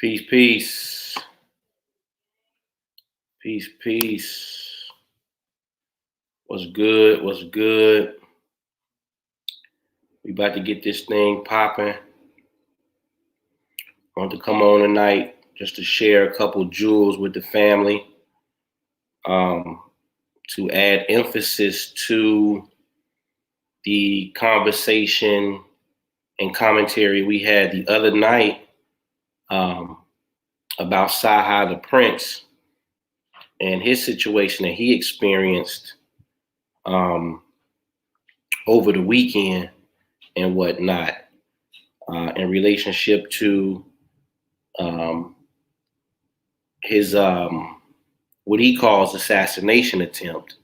Peace, peace. Peace, peace. What's good? What's good? We about to get this thing popping. I want to come on tonight just to share a couple jewels with the family, to add emphasis to the conversation and commentary we had the other night about Saha the Prince and his situation that he experienced over the weekend and whatnot, in relationship to his what he calls assassination attempt.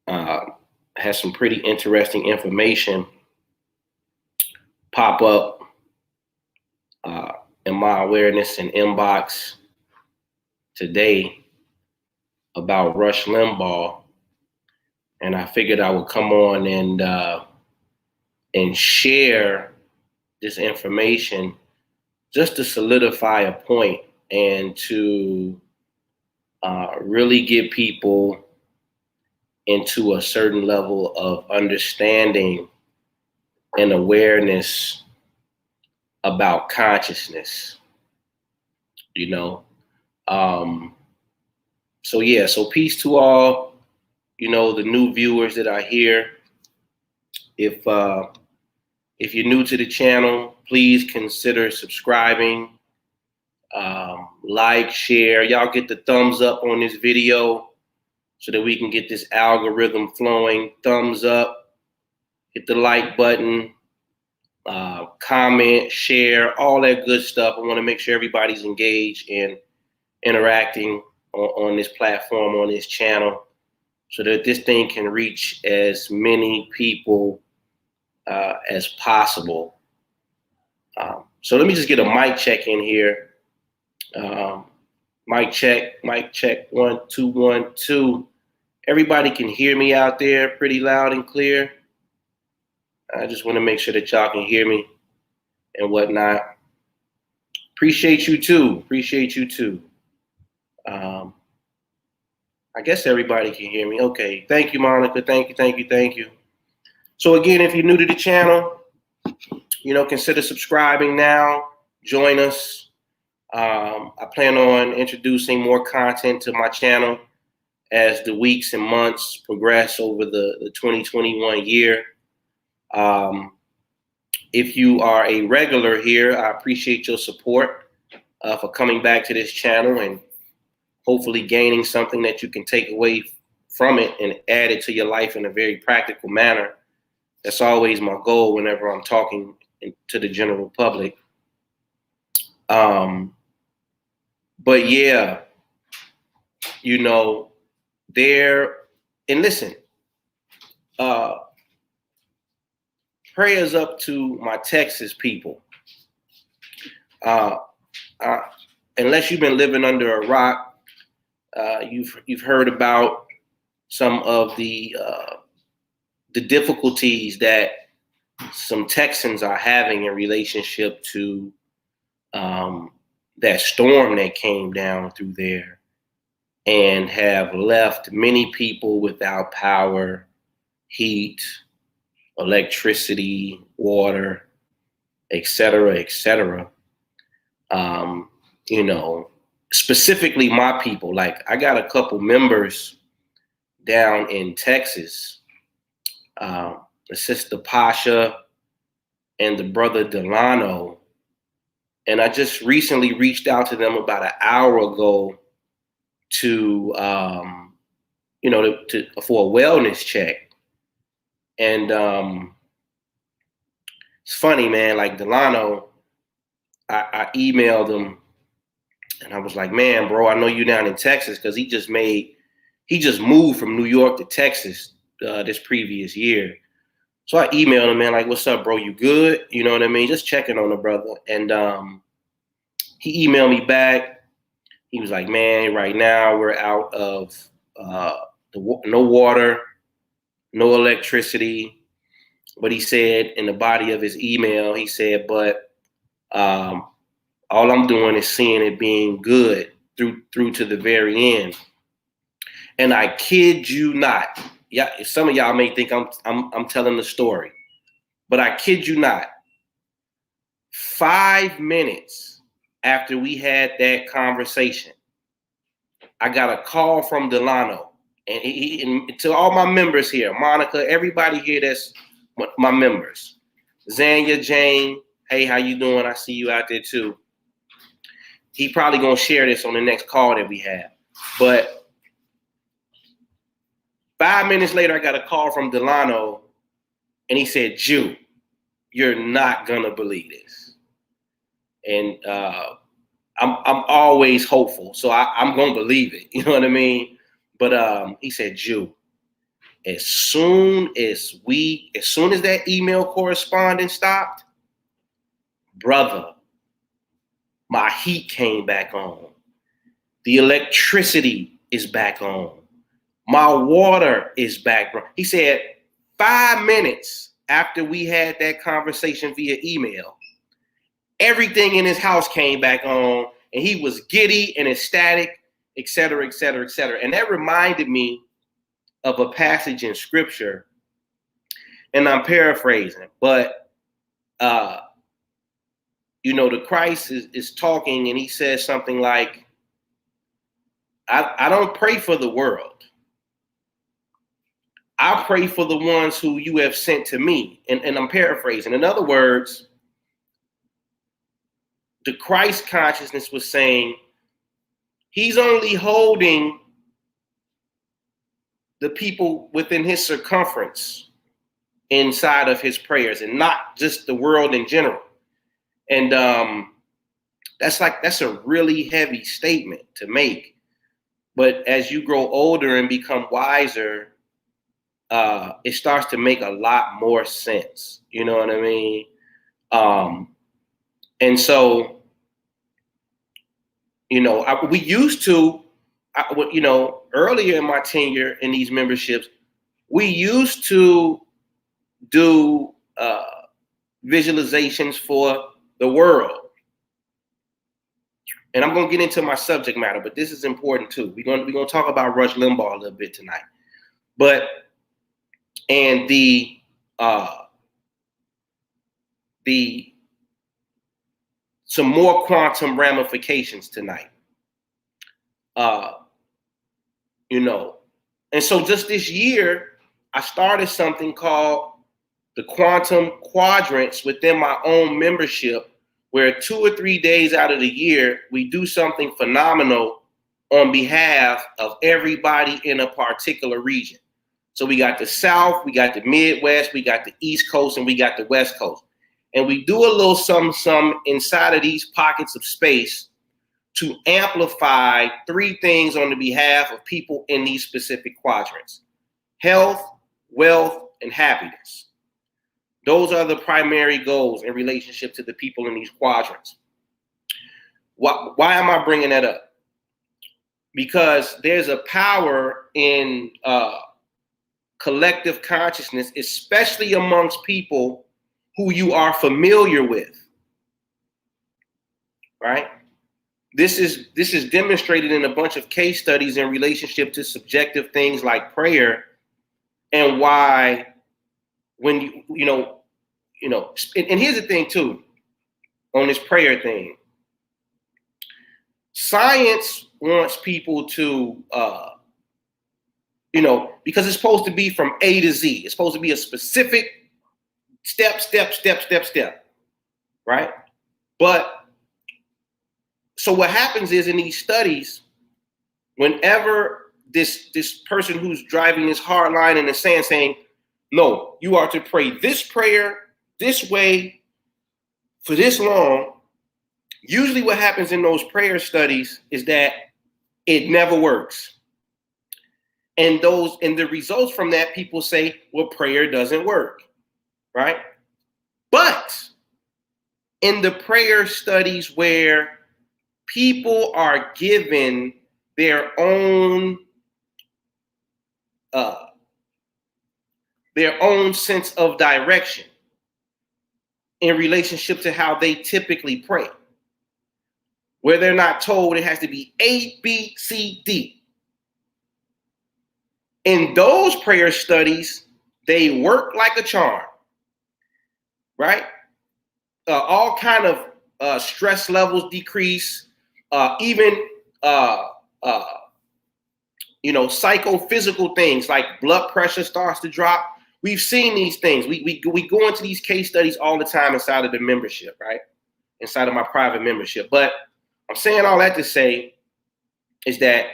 Has some pretty interesting information pop up in my awareness and inbox today about Rush Limbaugh, and I figured I would come on and share this information just to solidify a point and to really get people into a certain level of understanding and awareness about consciousness, so peace to all, the new viewers that are here. If you're new to the channel, please consider subscribing, like, share. Y'all get the thumbs up on this video so that we can get this algorithm flowing. Thumbs up, hit the like button, comment, share, all that good stuff. I want to make sure everybody's engaged and interacting on this platform, on this channel, so that this thing can reach as many people as possible. So let me just get a mic check in here. Mic check, 1 2 1 2. Everybody can hear me out there pretty loud and clear. I just want to make sure that y'all can hear me and whatnot. Appreciate you too. I guess everybody can hear me. Okay. Thank you, Monica. Thank you. So again, if you're new to the channel, consider subscribing now. Join us. I plan on introducing more content to my channel as the weeks and months progress over the 2021 year. If you are a regular here, I appreciate your support for coming back to this channel and hopefully gaining something that you can take away from it and add it to your life in a very practical manner. That's always my goal whenever I'm talking to the general public. But yeah, and listen, prayers up to my Texas people. Unless you've been living under a rock, you've heard about some of the difficulties that some Texans are having in relationship to that storm that came down through there and have left many people without power, heat, electricity, water, et cetera, specifically my people. Like, I got a couple members down in Texas, the sister Pasha and the brother Delano, and I just recently reached out to them about an hour ago to for a wellness check. And it's funny, man, like Delano, I emailed him and I was like, man, bro, I know you down in Texas, because he just moved from New York to Texas this previous year. So I emailed him, man, like, what's up, bro? You good? You know what I mean? Just checking on the brother. And he emailed me back. He was like, man, right now we're out of no water, no electricity. But he said in the body of his email, he said, but All I'm doing is seeing it being good through to the very end. And I kid you not. Yeah, some of y'all may think I'm telling the story, but I kid you not. 5 minutes after we had that conversation, I got a call from Delano, and to all my members here, Monica, everybody here that's my members, Zanya, Jane, hey, how you doing? I see you out there too. He probably gonna share this on the next call that we have, but 5 minutes later, I got a call from Delano, and he said, "Jew, you're not gonna believe this," and I'm always hopeful, so I'm gonna believe it. You know what I mean? But he said, "Jew, as soon as that email correspondence stopped, brother, my heat came back on. The electricity is back on. My water is back." He said 5 minutes after we had that conversation via email, everything in his house came back on, and he was giddy and ecstatic, et cetera, et cetera, et cetera. And that reminded me of a passage in scripture, and I'm paraphrasing, but the Christ is talking, and he says something like, I don't pray for the world. I pray for the ones who you have sent to me. And I'm paraphrasing. In other words, the Christ consciousness was saying he's only holding the people within his circumference inside of his prayers, and not just the world in general. And that's a really heavy statement to make. But as you grow older and become wiser, it starts to make a lot more sense. You know what I mean? And so, we used to, earlier in my tenure in these memberships, we used to do visualizations for the world. And I'm going to get into my subject matter, but this is important too. We're going to talk about Rush Limbaugh a little bit tonight. And some more quantum ramifications tonight. And so just this year, I started something called the quantum quadrants within my own membership, where 2 or 3 days out of the year, we do something phenomenal on behalf of everybody in a particular region. So we got the South, we got the Midwest, we got the East Coast, and we got the West Coast. And we do a little something inside of these pockets of space to amplify 3 things on the behalf of people in these specific quadrants: health, wealth, and happiness. Those are the primary goals in relationship to the people in these quadrants. Why am I bringing that up? Because there's a power in collective consciousness, especially amongst people who you are familiar with, right? This is demonstrated in a bunch of case studies in relationship to subjective things like prayer, and why when and here's the thing too, on this prayer thing. Science wants people to, because it's supposed to be from A to Z. It's supposed to be a specific step, right? But so what happens is, in these studies, whenever this person who's driving this hard line in the sand saying, no, you are to pray this prayer this way for this long, usually what happens in those prayer studies is that it never works. And the results from that, people say, well, prayer doesn't work, right? But in the prayer studies where people are given their own sense of direction in relationship to how they typically pray, where they're not told it has to be A, B, C, D. In those prayer studies, they work like a charm, right? All kind of stress levels decrease, even psychophysical things like blood pressure starts to drop. We've seen these things. We go into these case studies all the time inside of the membership, right? Inside of my private membership. But I'm saying all that to say is that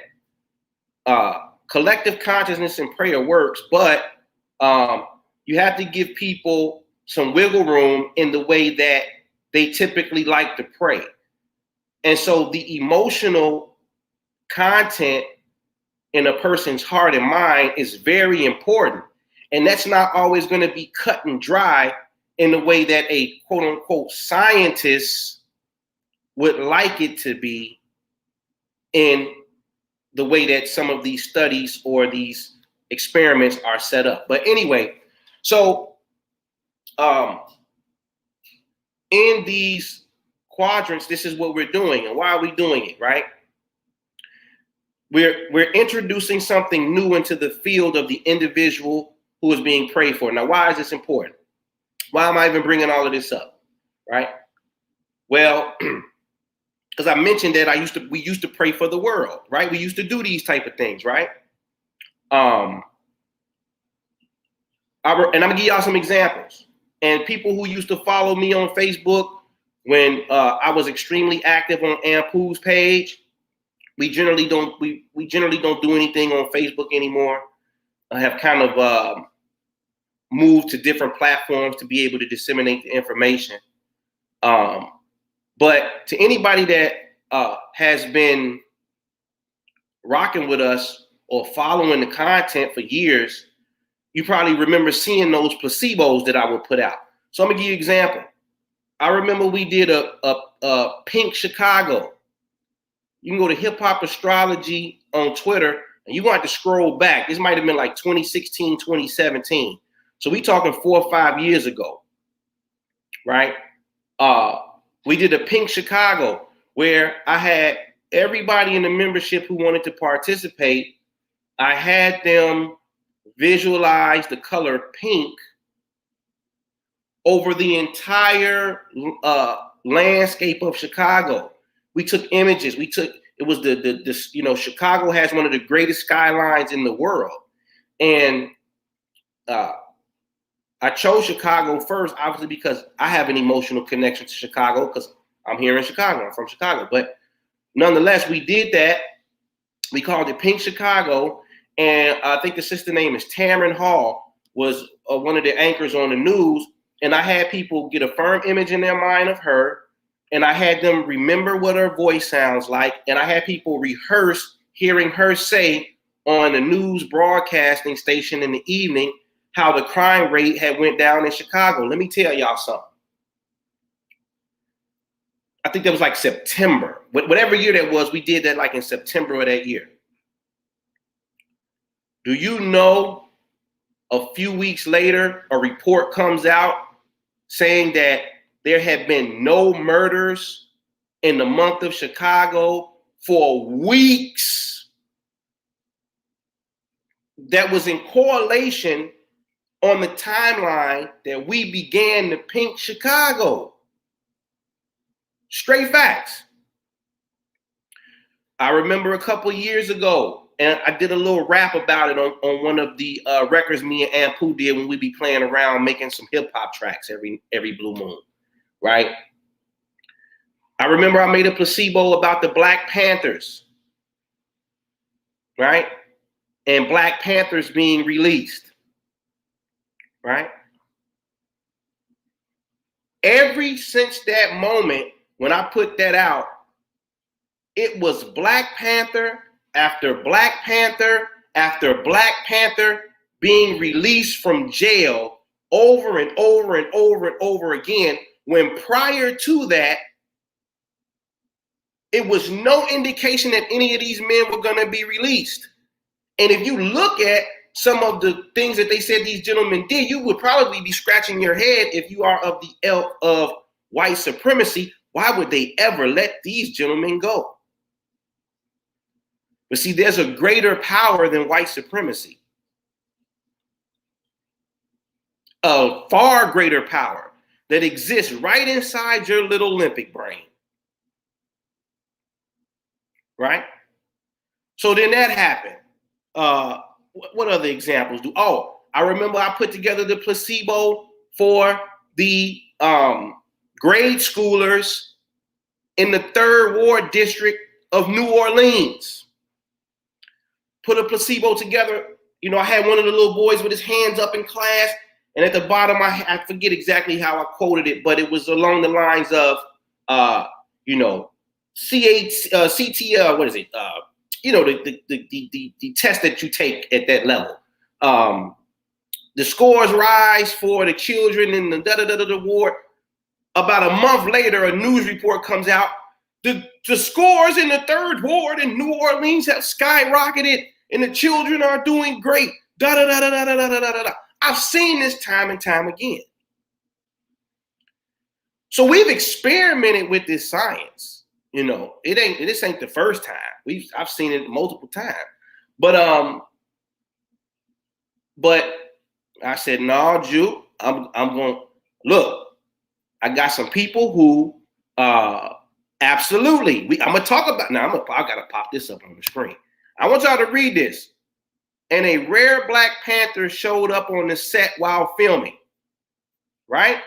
collective consciousness and prayer works, but you have to give people some wiggle room in the way that they typically like to pray. And so the emotional content in a person's heart and mind is very important. And that's not always going to be cut and dry in the way that a quote unquote scientist would like it to be, in the way that some of these studies or these experiments are set up. But anyway, so in these quadrants, this is what we're doing. And why are we doing it, right? We're introducing something new into the field of the individual who is being prayed for. Now, why is this important? Why am I even bringing all of this up, right? Well, because I mentioned that we used to pray for the world, right? We used to do these type of things, right? And I'm gonna give y'all some examples. And people who used to follow me on Facebook when I was extremely active on Ampu's page, we generally don't do anything on Facebook anymore. I have kind of moved to different platforms to be able to disseminate the information. But to anybody that has been rocking with us or following the content for years, you probably remember seeing those placebos that I would put out. So I'm gonna give you an example. I remember we did a Pink Chicago. You can go to Hip Hop Astrology on Twitter, and you're going to have to scroll back. This might have been like 2016, 2017. So we talking 4 or 5 years ago, right? We did a Pink Chicago where I had everybody in the membership who wanted to participate. I had them visualize the color pink over the entire landscape of Chicago. We took images. It was Chicago has one of the greatest skylines in the world. And I chose Chicago first, obviously, because I have an emotional connection to Chicago because I'm here in Chicago. I'm from Chicago. But nonetheless, we did that. We called it Pink Chicago. And I think the sister name is Tamron Hall, was one of the anchors on the news. And I had people get a firm image in their mind of her. And I had them remember what her voice sounds like. And I had people rehearse hearing her say on the news broadcasting station in the evening how the crime rate had went down in Chicago. Let me tell y'all something. I think that was like September. Whatever year that was, we did that like in September of that year. Do you know a few weeks later, a report comes out saying that there had been no murders in the month of Chicago for weeks? That was in correlation on the timeline that we began the Pink Chicago. Straight facts. I remember a couple years ago, and I did a little rap about it on one of the records me and Ampu did when we be playing around making some hip hop tracks every blue moon, right? I remember I made a placebo about the Black Panthers, right? And Black Panthers being released. Right? Ever since that moment, when I put that out, it was Black Panther after Black Panther after Black Panther being released from jail over and over and over and over again, when prior to that, it was no indication that any of these men were going to be released. And if you look at some of the things that they said these gentlemen did, you would probably be scratching your head if you are of the ilk of white supremacy. Why would they ever let these gentlemen go? But see, there's a greater power than white supremacy. A far greater power that exists right inside your little Olympic brain. Right? So then that happened. What other examples do? Oh, I remember I put together the placebo for the grade schoolers in the 3rd Ward District of New Orleans. Put a placebo together. You know, I had one of the little boys with his hands up in class, and at the bottom, I forget exactly how I quoted it, but it was along the lines of, CTL, what is it? The test that you take at that level. The scores rise for the children in the ward. About a month later, a news report comes out. The scores in the 3rd Ward in New Orleans have skyrocketed, and the children are doing great. I've seen this time and time again. So we've experimented with this science. You know, this ain't the first time. I've seen it multiple times. But I said, no, Jew, I'm going, look, I got some people who absolutely, I'm gonna talk about now. I gotta pop this up on the screen. I want y'all to read this. And a rare Black Panther showed up on the set while filming. Right?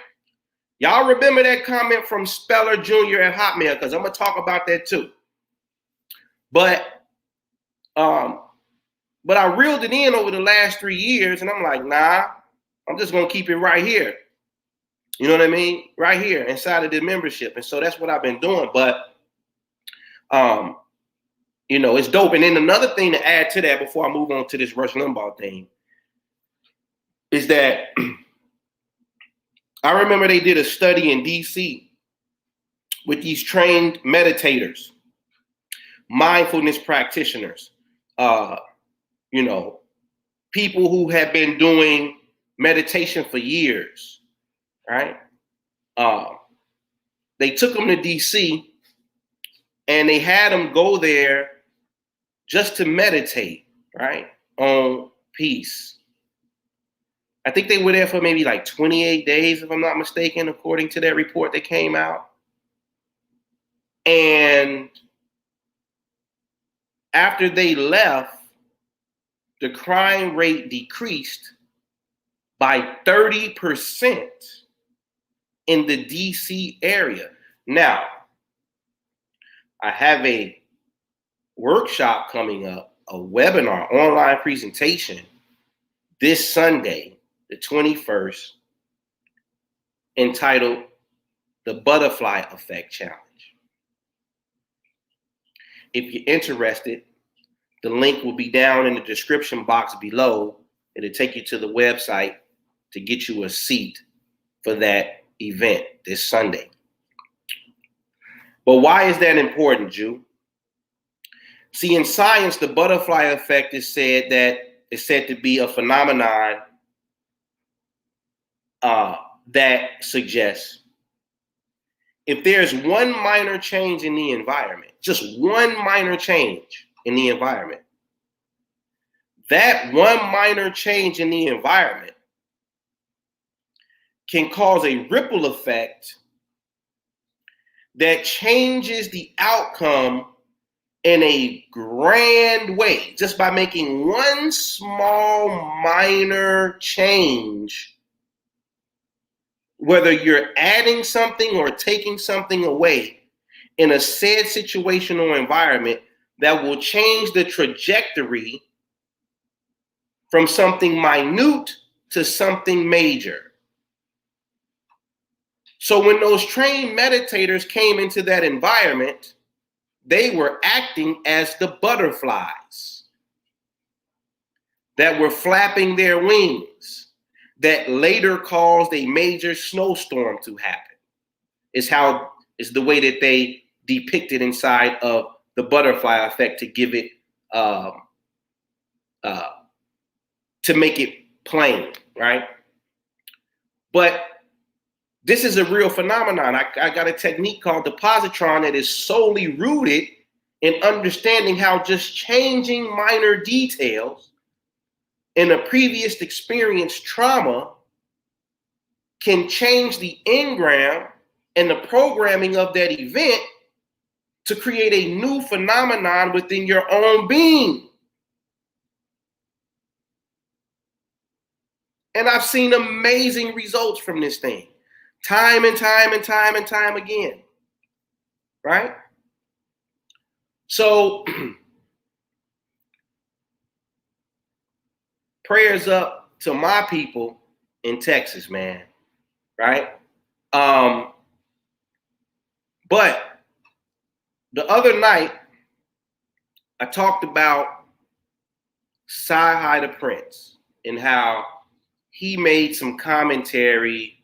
Y'all remember that comment from Speller Jr. at Hotmail, because I'm gonna talk about that too. But I reeled it in over the last 3 years, and I'm like, nah, I'm just gonna keep it right here. You know what I mean? Right here inside of the membership. And so that's what I've been doing. But it's dope. And then another thing to add to that before I move on to this Rush Limbaugh thing is that I remember they did a study in DC with these trained meditators, mindfulness practitioners, people who have been doing meditation for years, right? They took them to DC and they had them go there just to meditate, right, on peace. I think they were there for maybe like 28 days, if I'm not mistaken, according to that report that came out. And after they left, the crime rate decreased by 30% in the DC area. Now, I have a workshop coming up, a webinar, online presentation this Sunday, the 21st, entitled The Butterfly Effect Challenge. If you're interested, the link will be down in the description box below. It'll take you to the website to get you a seat for that event this Sunday. But why is that important, Jew? See, in science, the butterfly effect is said to be a phenomenon that suggests if there's one minor change in the environment, just one minor change in the environment, that one minor change in the environment can cause a ripple effect that changes the outcome in a grand way, just by making one small minor change, whether you're adding something or taking something away in a said situation or environment, that will change the trajectory from something minute to something major. So when those trained meditators came into that environment, they were acting as the butterflies that were flapping their wings that later caused a major snowstorm to happen. It's the way that they depict it inside of the butterfly effect to give it, to make it plain, right? But This is a real phenomenon. I got a technique called the positron that is solely rooted in understanding how just changing minor details in a previous experienced trauma can change the engram and the programming of that event to create a new phenomenon within your own being. And I've seen amazing results from this thing, time and time and time and time again, right? So prayers up to my people in Texas, man, right? But the other night, I talked about Sci-Hi the Prince and how he made some commentary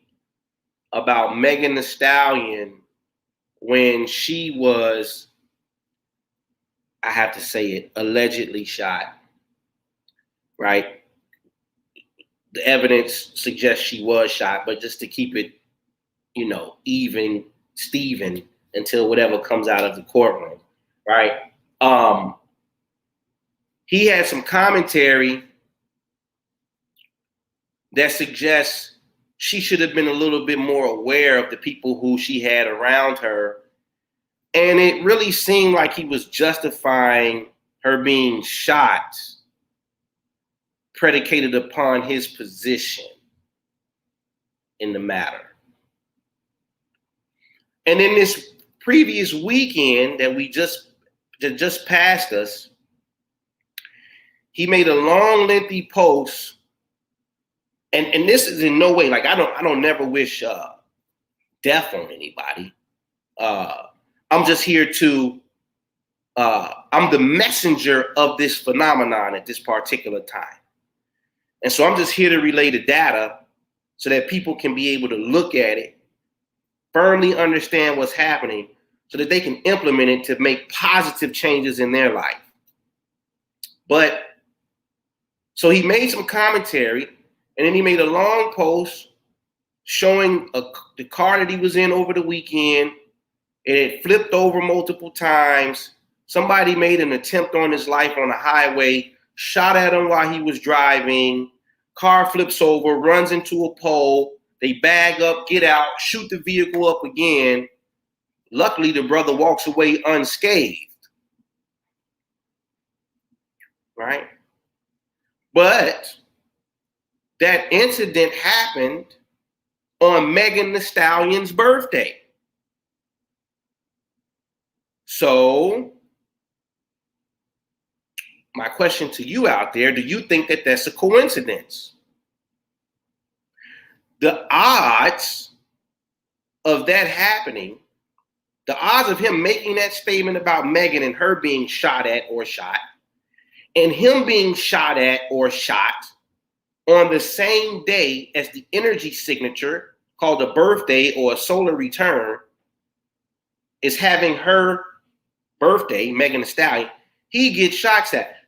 about Megan Thee Stallion when she was, I have to say it, allegedly shot, right? The evidence suggests she was shot, but just to keep it, even Steven until whatever comes out of the courtroom, right? He had some commentary that suggests she should have been a little bit more aware of the people who she had around her. And it really seemed like he was justifying her being shot predicated upon his position in the matter. And in this previous weekend that just passed us, he made a long, lengthy post. And this is in no way, like I don't never wish death on anybody. I'm just here to, I'm the messenger of this phenomenon at this particular time. And so I'm just here to relay the data so that people can be able to look at it, firmly understand what's happening, so that they can implement it to make positive changes in their life. But, so he made some commentary, and then he made a long post showing the car that he was in over the weekend. It had flipped over multiple times. Somebody made an attempt on his life on a highway, shot at him while he was driving. Car flips over, runs into a pole. They bag up, get out, shoot the vehicle up again. Luckily, the brother walks away unscathed, right? But that incident happened on Megan Thee Stallion's birthday. So my question to you out there, do you think that that's a coincidence? The odds of that happening, the odds of him making that statement about Megan and her being shot at or shot, and him being shot at or shot on the same day as the energy signature called a birthday or a solar return is having her birthday, Megan Thee Stallion, he gets shot at.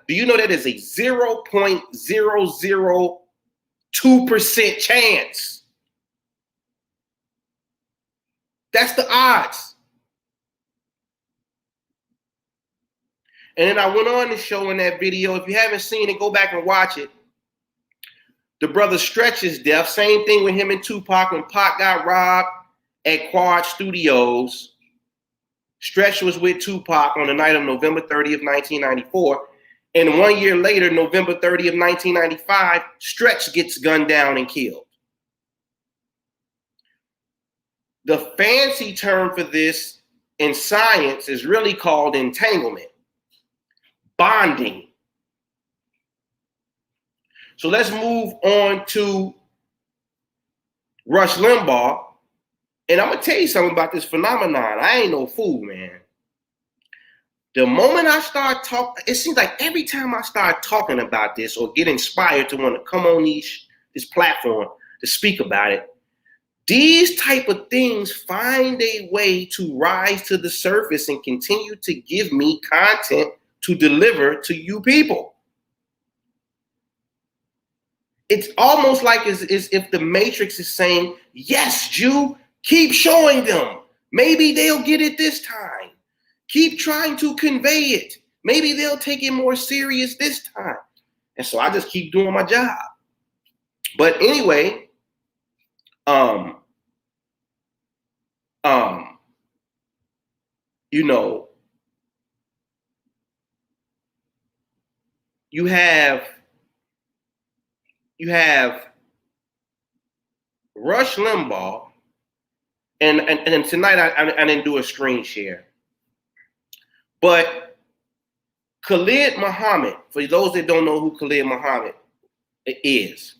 Do you know that is a 0.002% chance? That's the odds. And then I went on to show in that video, if you haven't seen it, go back and watch it. The brother Stretch's death, same thing with him and Tupac. When Pac got robbed at Quad Studios, Stretch was with Tupac on the night of November 30th, 1994. And 1 year later, November 30th, 1995, Stretch gets gunned down and killed. The fancy term for this in science is really called entanglement, bonding. So let's move on to Rush Limbaugh. And I'm going to tell you something about this phenomenon. I ain't no fool, man. The moment I start talking, it seems like every time I start talking about this or get inspired to want to come on this platform to speak about it, these type of things find a way to rise to the surface and continue to give me content to deliver to you people. it's almost like as if the Matrix is saying, yes, Jew, keep showing them. Maybe they'll get it this time. Keep trying to convey it. Maybe they'll take it more serious this time. And so I just keep doing my job. But anyway, you know, you have Rush Limbaugh, and tonight I didn't do a screen share, but Khalid Muhammad, for those that don't know who Khalid Muhammad is,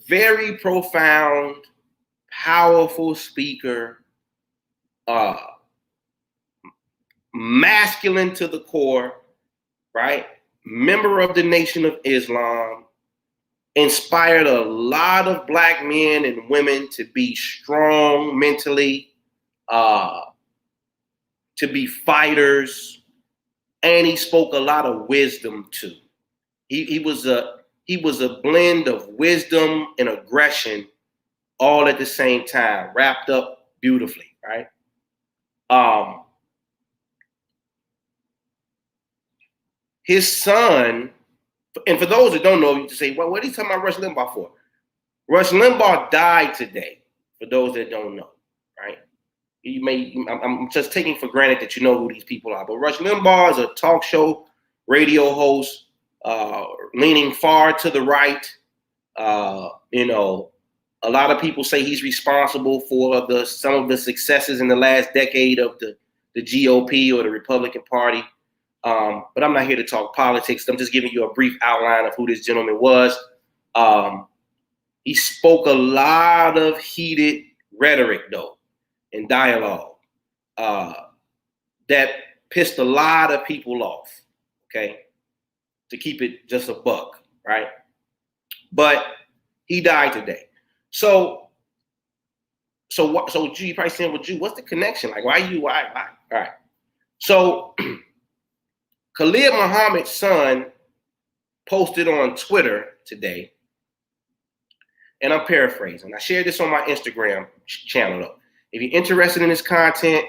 very profound, powerful speaker, masculine to the core, right? Member of the Nation of Islam, inspired a lot of Black men and women to be strong mentally, to be fighters, and he spoke a lot of wisdom too. He was a blend of wisdom and aggression all at the same time, wrapped up beautifully, right? His son, and for those that don't know, you say, well, what are you talking about Rush Limbaugh for? Rush Limbaugh died today, for those that don't know, right? I'm just taking for granted that you know who these people are, but Rush Limbaugh is a talk show radio host, leaning far to the right. A lot of people say he's responsible for some of the successes in the last decade of the GOP or the Republican Party. But I'm not here to talk politics. I'm just giving you a brief outline of who this gentleman was. He spoke a lot of heated rhetoric, though, and dialogue that pissed a lot of people off, okay, to keep it just a buck, right? But he died today. So G, you probably saying, well, G, what's the connection? Like, why? All right. So Khalid Muhammad's son posted on Twitter today, and I'm paraphrasing. I shared this on my Instagram channel, though. If you're interested in this content,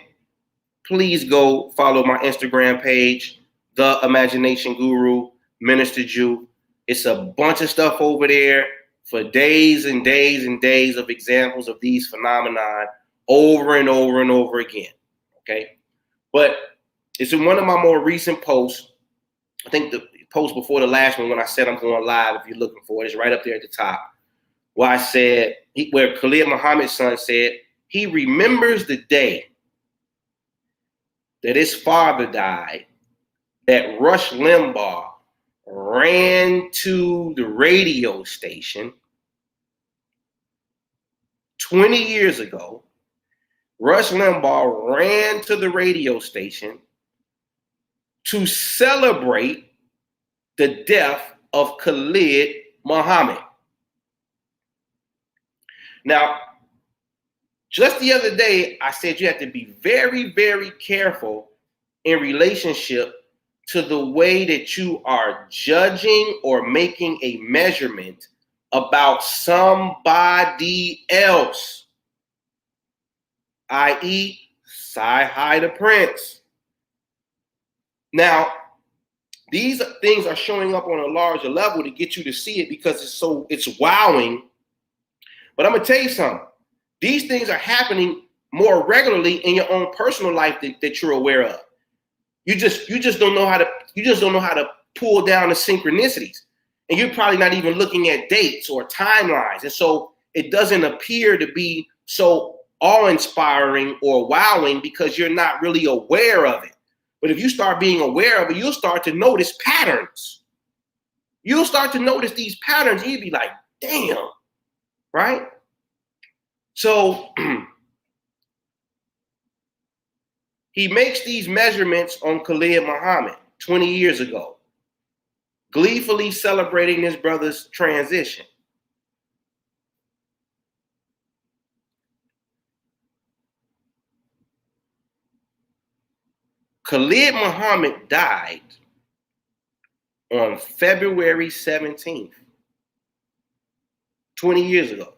please go follow my Instagram page, The Imagination Guru, Minister Jew. It's a bunch of stuff over there for days and days and days of examples of these phenomena over and over and over again, okay? But it's in one of my more recent posts. I think the post before the last one when I said I'm going live, if you're looking for it, it's right up there at the top, where I said, where Khalid Muhammad's son said, he remembers the day that his father died, that Rush Limbaugh ran to the radio station 20 years ago. Rush Limbaugh ran to the radio station to celebrate the death of Khalid Muhammad. Now, just the other day, I said you have to be very, very careful in relationship to the way that you are judging or making a measurement about somebody else, i.e., Sci-Hi the Prince. Now, these things are showing up on a larger level to get you to see it because it's wowing. But I'm gonna tell you something. These things are happening more regularly in your own personal life that you're aware of. You just don't know how to pull down the synchronicities. And you're probably not even looking at dates or timelines. And so it doesn't appear to be so awe-inspiring or wowing because you're not really aware of it. But if you start being aware of it, you'll start to notice patterns. You'll start to notice these patterns. You'd be like, damn, right? So he makes these measurements on Khalid Muhammad 20 years ago, gleefully celebrating his brother's transition. Khalid Muhammad died on February 17th. 20 years ago.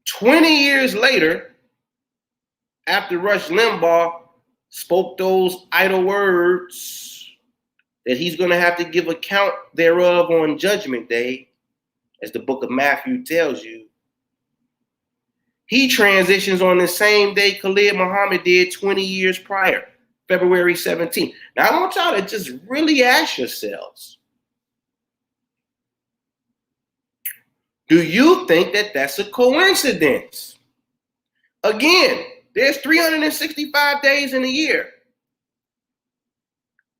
20 years later, after Rush Limbaugh spoke those idle words that he's going to have to give account thereof on Judgment Day, as the book of Matthew tells you, he transitions on the same day Khalid Muhammad did 20 years prior, February 17th. Now, I want y'all to just really ask yourselves, do you think that that's a coincidence? Again, there's 365 days in a year.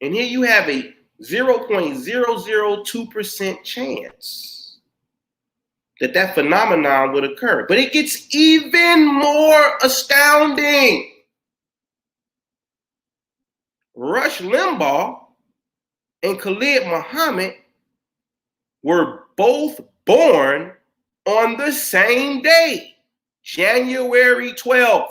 And here you have a 0.002% chance that phenomenon would occur. But it gets even more astounding. Rush Limbaugh and Khalid Muhammad were both born on the same day, January 12th.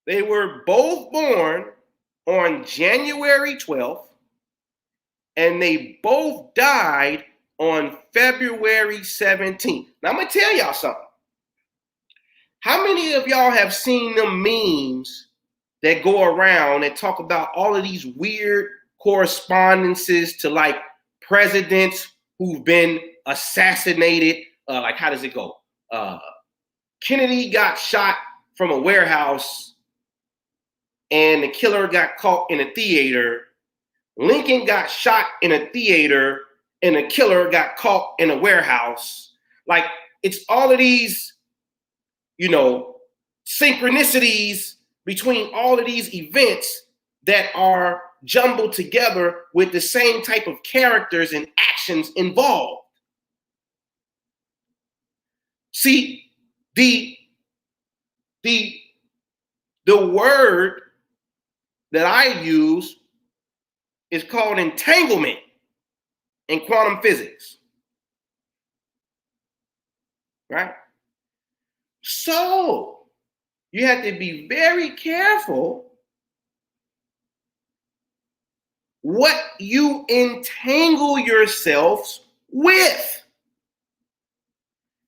They were both born on January 12th, and they both died on February 17th. Now, I'm going to tell y'all something. How many of y'all have seen them memes that go around and talk about all of these weird correspondences to like presidents who've been assassinated? Like, how does it go? Kennedy got shot from a warehouse and the killer got caught in a theater. Lincoln got shot in a theater and the killer got caught in a warehouse. Like, it's all of these, synchronicities between all of these events that are jumbled together with the same type of characters and actions involved. See, the word that I use is called entanglement in quantum physics, right? So you have to be very careful what you entangle yourselves with.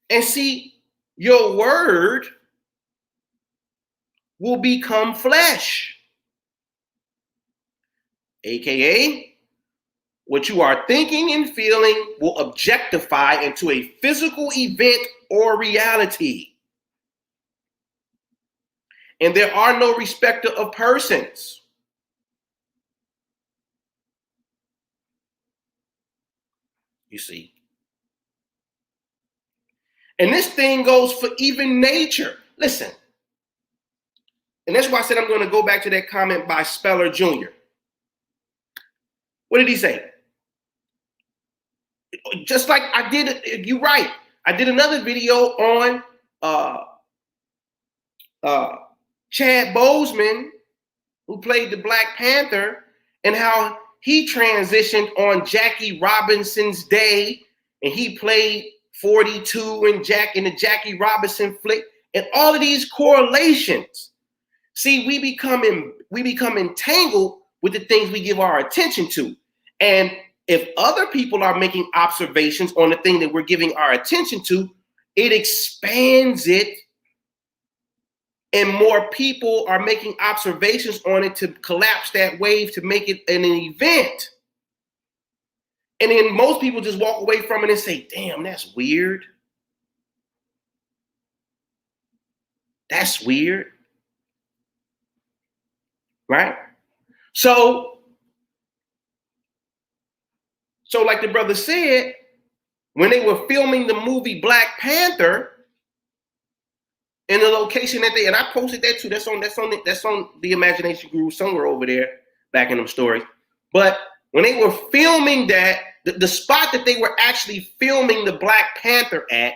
And see, your word will become flesh. AKA, what you are thinking and feeling will objectify into a physical event or reality. And there are no respecter of persons. You see. And this thing goes for even nature. Listen. And that's why I said I'm going to go back to that comment by Speller Jr. What did he say? Just like I did, you're right. I did another video on Chad Boseman, who played the Black Panther, and how he transitioned on Jackie Robinson's day, and he played 42 in the Jackie Robinson flick, and all of these correlations. See, we become entangled with the things we give our attention to. And if other people are making observations on the thing that we're giving our attention to, it expands it, and more people are making observations on it to collapse that wave to make it an event. And then most people just walk away from it and say, damn, that's weird. That's weird. Right? So like the brother said, when they were filming the movie Black Panther in the location that and I posted that too. That's on the Imagination Guru somewhere over there back in them stories. But when they were filming that, the spot that they were actually filming the Black Panther at,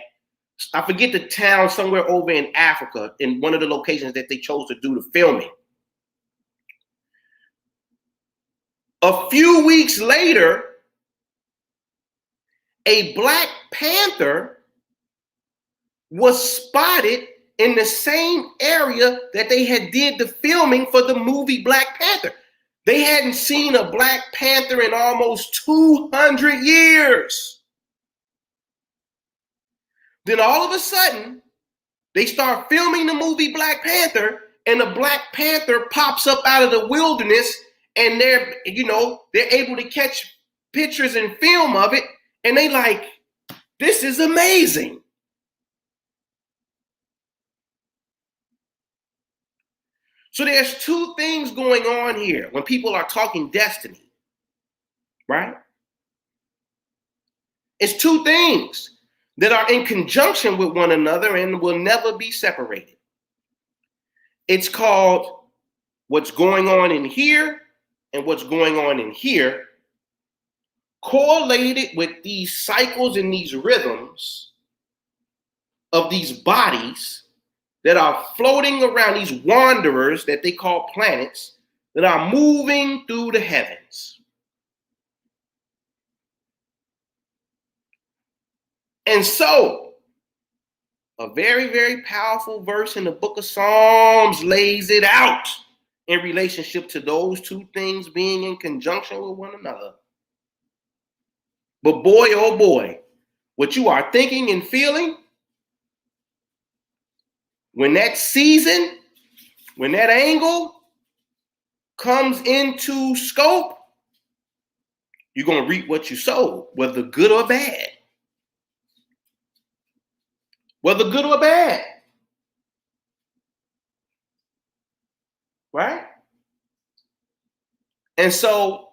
I forget the town, somewhere over in Africa, in one of the locations that they chose to do the filming. A few weeks later, a Black Panther was spotted in the same area that they had did the filming for the movie Black Panther. They hadn't seen a Black Panther in almost 200 years. Then all of a sudden, they start filming the movie Black Panther, and the Black Panther pops up out of the wilderness, and they're able to catch pictures and film of it, and they like, this is amazing. So there's two things going on here when people are talking destiny, right? It's two things that are in conjunction with one another and will never be separated. It's called what's going on in here and what's going on in here, correlated with these cycles and these rhythms of these bodies that are floating around, these wanderers that they call planets, that are moving through the heavens. And so, a very, very powerful verse in the book of Psalms lays it out in relationship to those two things being in conjunction with one another. But boy, oh boy, what you are thinking and feeling, when that season, when that angle comes into scope, you're going to reap what you sowed, whether good or bad. Whether good or bad. Right? And so,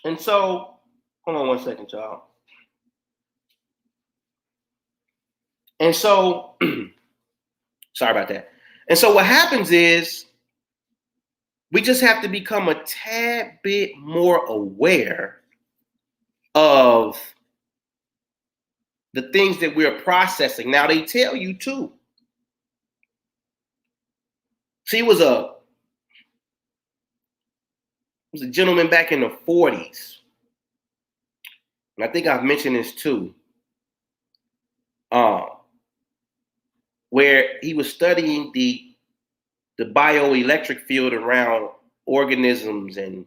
hold on one second, y'all. And so, sorry about that. And so what happens is we just have to become a tad bit more aware of the things that we're processing. Now, they tell you too. See, it was a gentleman back in the 40s. And I think I've mentioned this too. Where he was studying the bioelectric field around organisms, and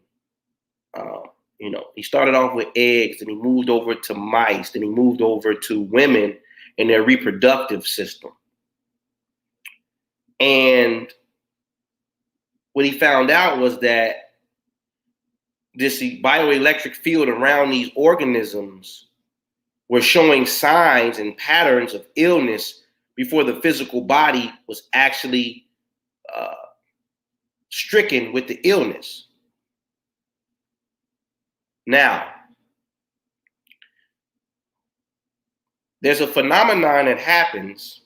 he started off with eggs, and he moved over to mice, and he moved over to women and their reproductive system. And what he found out was that this bioelectric field around these organisms were showing signs and patterns of illness before the physical body was actually stricken with the illness. Now, there's a phenomenon that happens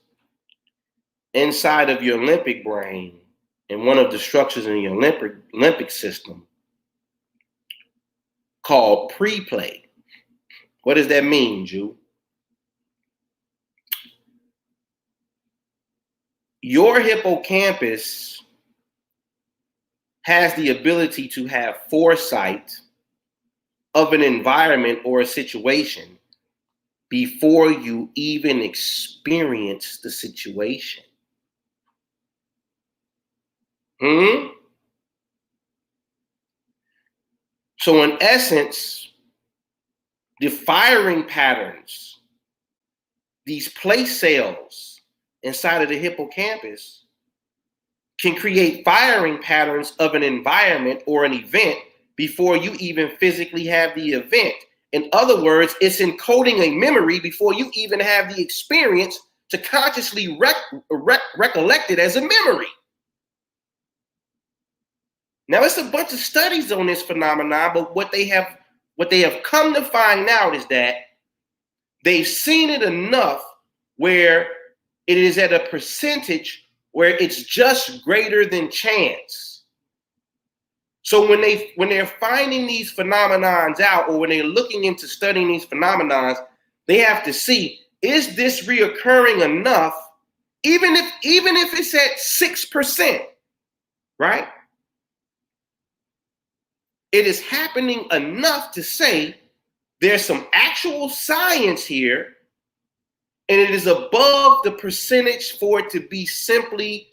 inside of your limbic brain and one of the structures in your limbic system called preplay. What does that mean, Jew? Your hippocampus has the ability to have foresight of an environment or a situation before you even experience the situation. So in essence, the firing patterns, these place cells inside of the hippocampus can create firing patterns of an environment or an event before you even physically have the event. In other words, it's encoding a memory before you even have the experience to consciously recollect it as a memory. Now, it's a bunch of studies on this phenomenon, but what they have come to find out is that they've seen it enough where it is at a percentage where it's just greater than chance. So when they're finding these phenomenons out, or when they're looking into studying these phenomenons, they have to see, is this reoccurring enough, even if it's at 6%, right? It is happening enough to say there's some actual science here, and it is above the percentage for it to be simply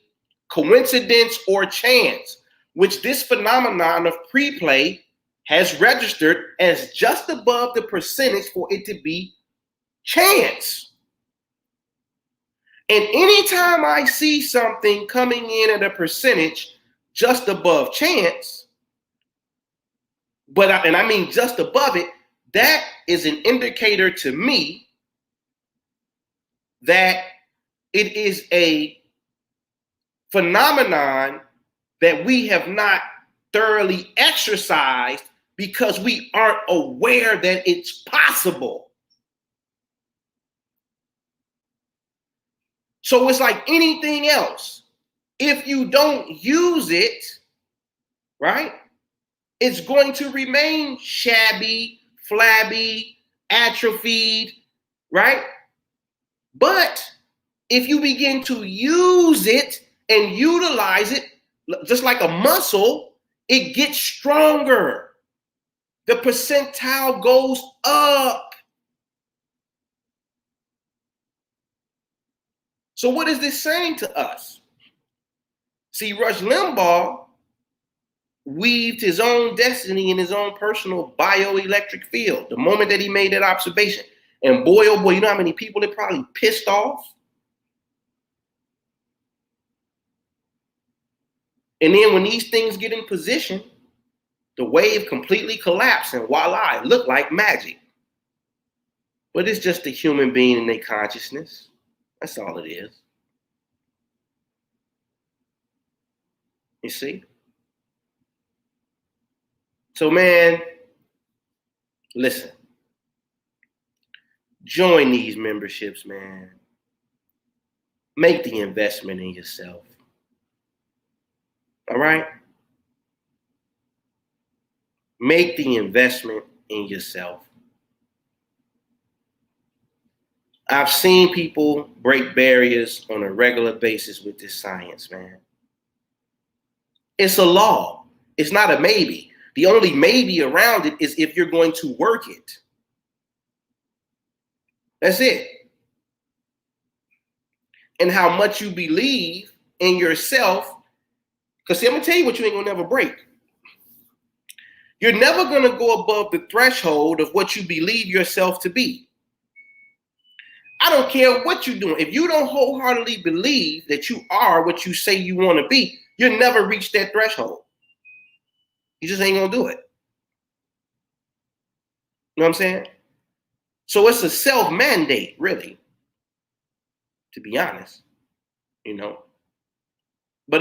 coincidence or chance. which this phenomenon of pre-play has registered as just above the percentage for it to be chance. And anytime I see something coming in at a percentage just above chance, and I mean just above it, that is an indicator to me that it is a phenomenon that we have not thoroughly exercised because we aren't aware that it's possible. So it's like anything else. If you don't use it, right, it's going to remain shabby, flabby, atrophied, right? But if you begin to use it and utilize it, just like a muscle, it gets stronger. The percentile goes up. So what is this saying to us? See, Rush Limbaugh weaved his own destiny in his own personal bioelectric field the moment that he made that observation. And boy, oh boy, you know how many people it probably pissed off? And then when these things get in position, the wave completely collapsed and voila, it looked like magic. But it's just a human being in their consciousness. That's all it is. You see? So, man, listen. Join these memberships, man. Make the investment in yourself. All right? Make the investment in yourself. I've seen people break barriers on a regular basis with this science, man. It's a law. It's not a maybe. The only maybe around it is if you're going to work it. That's it. And how much you believe in yourself. Because see, I'm going to tell you what you ain't going to never break. You're never going to go above the threshold of what you believe yourself to be. I don't care what you're doing. If you don't wholeheartedly believe that you are what you say you want to be, you'll never reach that threshold. You just ain't going to do it. You know what I'm saying? So it's a self-mandate, really, to be honest, you know. But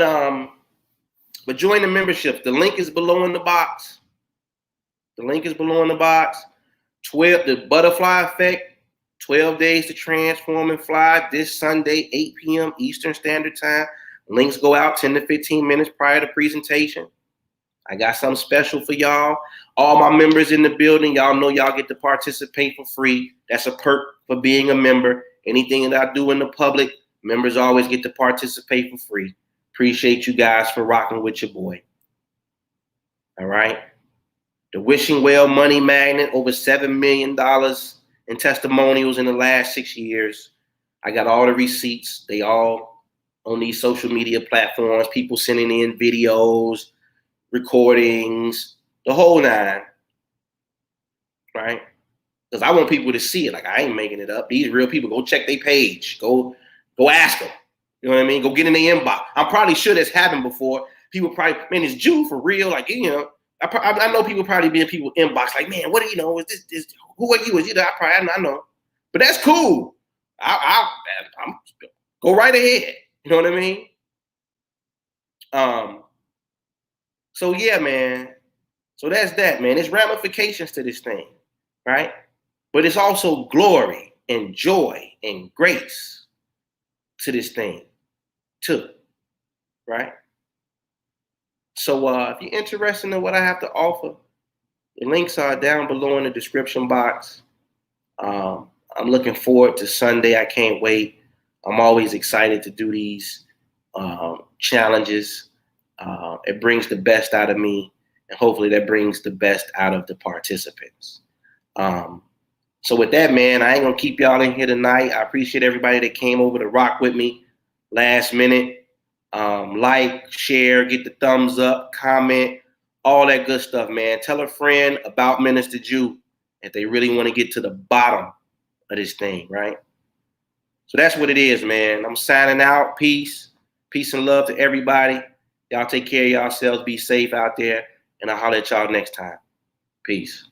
join the membership. The link is below in the box. The link is below in the box. 12, the butterfly effect. 12 days to transform and fly this Sunday, 8 p.m. Eastern Standard Time. Links go out 10 to 15 minutes prior to presentation. I got something special for y'all. All my members in the building, y'all know y'all get to participate for free. That's a perk for being a member. Anything that I do in the public, members always get to participate for free. Appreciate you guys for rocking with your boy. All right. The Wishing Well Money Magnet, over $7 million in testimonials in the last 6 years. I got all the receipts. They all on these social media platforms, people sending in videos, recordings, the whole nine, right? Because I want people to see it. Like, I ain't making it up. These real people. Go check their page. Go ask them. You know what I mean? Go get in their inbox. I'm probably sure that's happened before. People probably, man, it's Jew for real. Like, you know, I know people probably be in people's inbox like, man, what do you know? Is this who are you? Is you? I know, but that's cool. I'm go right ahead. You know what I mean? So yeah, man. So that's that, man. There's ramifications to this thing, right? But it's also glory and joy and grace to this thing, too, right? So if you're interested in what I have to offer, the links are down below in the description box. I'm looking forward to Sunday. I can't wait. I'm always excited to do these challenges. It brings the best out of me, and hopefully that brings the best out of the participants. So with that, man, I ain't going to keep y'all in here tonight. I appreciate everybody that came over to rock with me last minute. Like, share, get the thumbs up, comment, all that good stuff, man. Tell a friend about Minister Jew if they really want to get to the bottom of this thing, right? So that's what it is, man. I'm signing out. Peace. Peace and love to everybody. Y'all take care of yourselves. Be safe out there. And I'll holler at y'all next time. Peace.